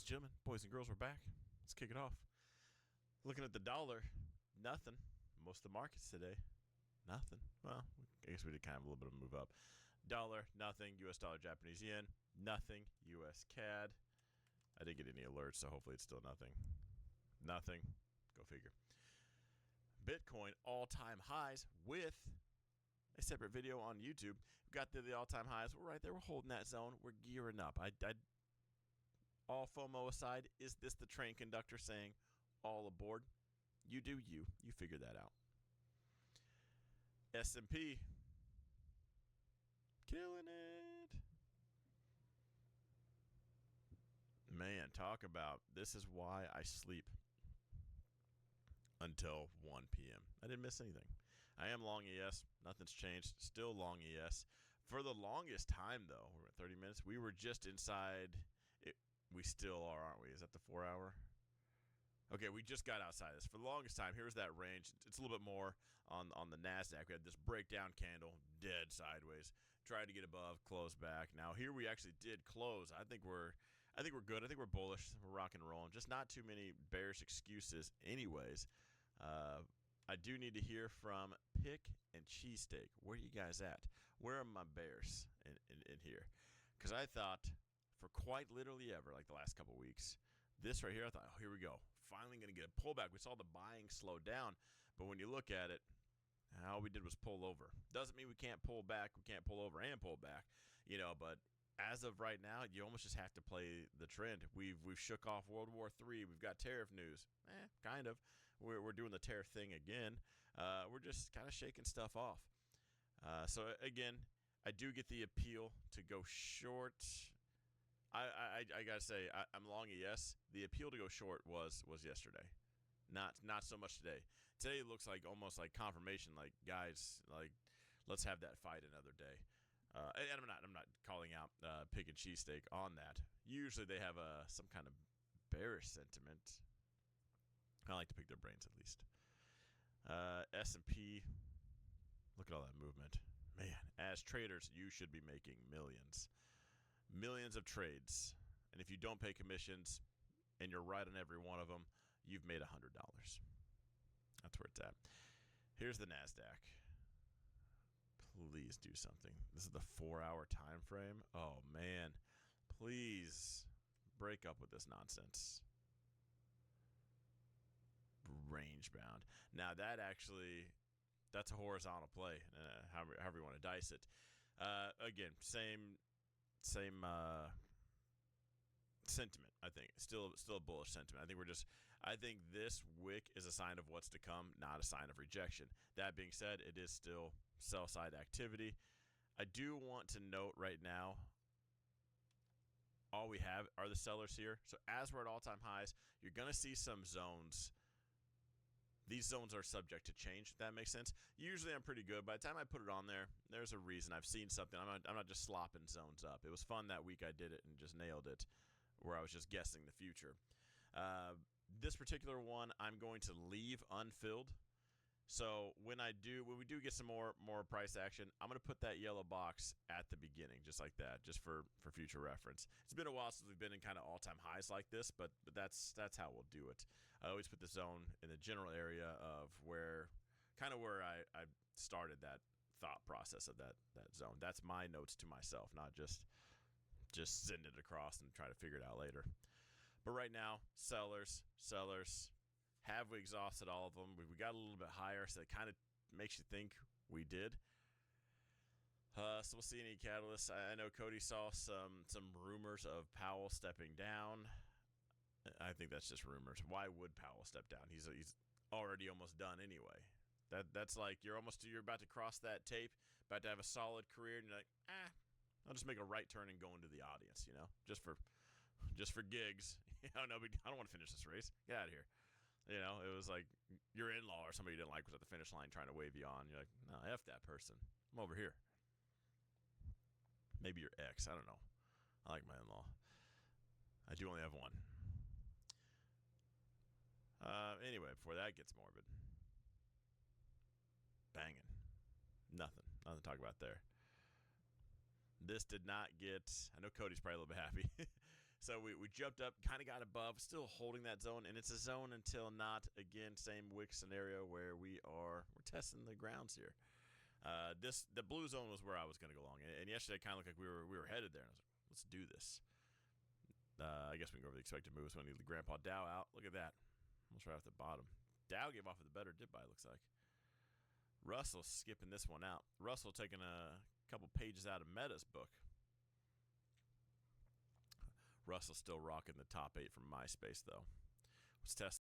Ladies and gentlemen, boys and girls, we're back. Let's kick it off. Looking at the dollar, nothing. Most of the markets today, nothing. Well, I guess we did kind of a little bit of a move up. Dollar, nothing. US dollar, Japanese yen, nothing. US CAD. I didn't get any alerts, so hopefully it's still nothing. Nothing. Go figure. Bitcoin, all-time highs with a separate video on YouTube. We got to the all-time highs. We're right there. We're holding that zone. We're gearing up. All FOMO aside, is this the train conductor saying all aboard? You do you. You figure that out. S&P, killing it. Man, talk about this is why I sleep until 1 p.m. I didn't miss anything. I am long ES. Nothing's changed. Still long ES. For the longest time, though, we're at 30 minutes. We were just inside. We still are, aren't we? Is that the 4 hour? Okay, we just got outside this. For the longest time, here's that range. It's a little bit more on the NASDAQ. We had this breakdown candle, dead sideways. Tried to get above, closed back. Now here we actually did close. I think we're good. I think we're bullish. We're rock and rolling. Just not too many bearish excuses anyways. I do need to hear from Pick and Cheesesteak. Where are you guys at? Where are my bears in here? Because I thought for quite literally ever, like the last couple weeks, this right here, I thought, oh, here we go. Finally going to get a pullback. We saw the buying slow down, but when you look at it, all we did was pull over. Doesn't mean we can't pull back. We can't pull over and pull back, but as of right now, you almost just have to play the trend. We've shook off World War III. We've got tariff news. Kind of. We're doing the tariff thing again. We're just kind of shaking stuff off. So again, I do get the appeal to go short. I gotta say, I'm long ES. The appeal to go short was yesterday, not so much today. Today looks like almost like confirmation. Like, guys, like, let's have that fight another day. And I'm not calling out Pig and Cheesesteak on that. Usually they have some kind of bearish sentiment. I like to pick their brains at least. S&P, look at all that movement, man. As traders, you should be making millions of trades, and if you don't pay commissions and you're right on every one of them, you've made $100. That's where it's at. Here's the NASDAQ. Please do something. This is the 4 hour time frame. Oh man, please break up with this nonsense. Range bound. Now that's a horizontal play, however you want to dice it. Again, same sentiment. I think still a bullish sentiment. I think this wick is a sign of what's to come, not a sign of rejection. That being said, it is still sell side activity. I do want to note right now, all we have are the sellers here. So as we're at all-time highs, you're going to see some zones. These zones are subject to change, if that makes sense. Usually I'm pretty good. By the time I put it on there, there's a reason. I've seen something. I'm not just slopping zones up. It was fun that week I did it and just nailed it, where I was just guessing the future. This particular one I'm going to leave unfilled. So when we do get some more price action, I'm going to put that yellow box at the beginning, just like that, just for future reference. It's been a while since we've been in kind of all-time highs like this, but that's how we'll do it. I always put the zone in the general area of where I started that thought process of that zone. That's my notes to myself, not just send it across and try to figure it out later. But right now, sellers. Have we exhausted all of them? We got a little bit higher, so it kind of makes you think we did. So we'll see any catalysts. I know Cody saw some rumors of Powell stepping down. I think that's just rumors. Why would Powell step down? He's already almost done anyway. That's like you're about to cross that tape, about to have a solid career, and you're like, I'll just make a right turn and go into the audience, just for gigs. No, but I don't want to finish this race. Get out of here. It was like your in-law or somebody you didn't like was at the finish line trying to wave you on. You're like, no, F that person. I'm over here. Maybe your ex. I don't know. I like my in-law. I do only have one. Anyway, before that gets morbid. Banging. Nothing to talk about there. This did not get, I know Cody's probably a little bit happy. So we jumped up, kind of got above, still holding that zone, and it's a zone until not. Again, same wick scenario where we're testing the grounds here. The blue zone was where I was going to go long, and yesterday it kind of looked like we were headed there. And I was like, let's do this. I guess we can go over the expected moves. So I need the Grandpa Dow out. Look at that, almost right off the bottom. Dow gave off with a better dip by, it looks like. Russell skipping this one out. Russell taking a couple pages out of Meta's book. Russell still rocking the top 8 from MySpace, though. Let's test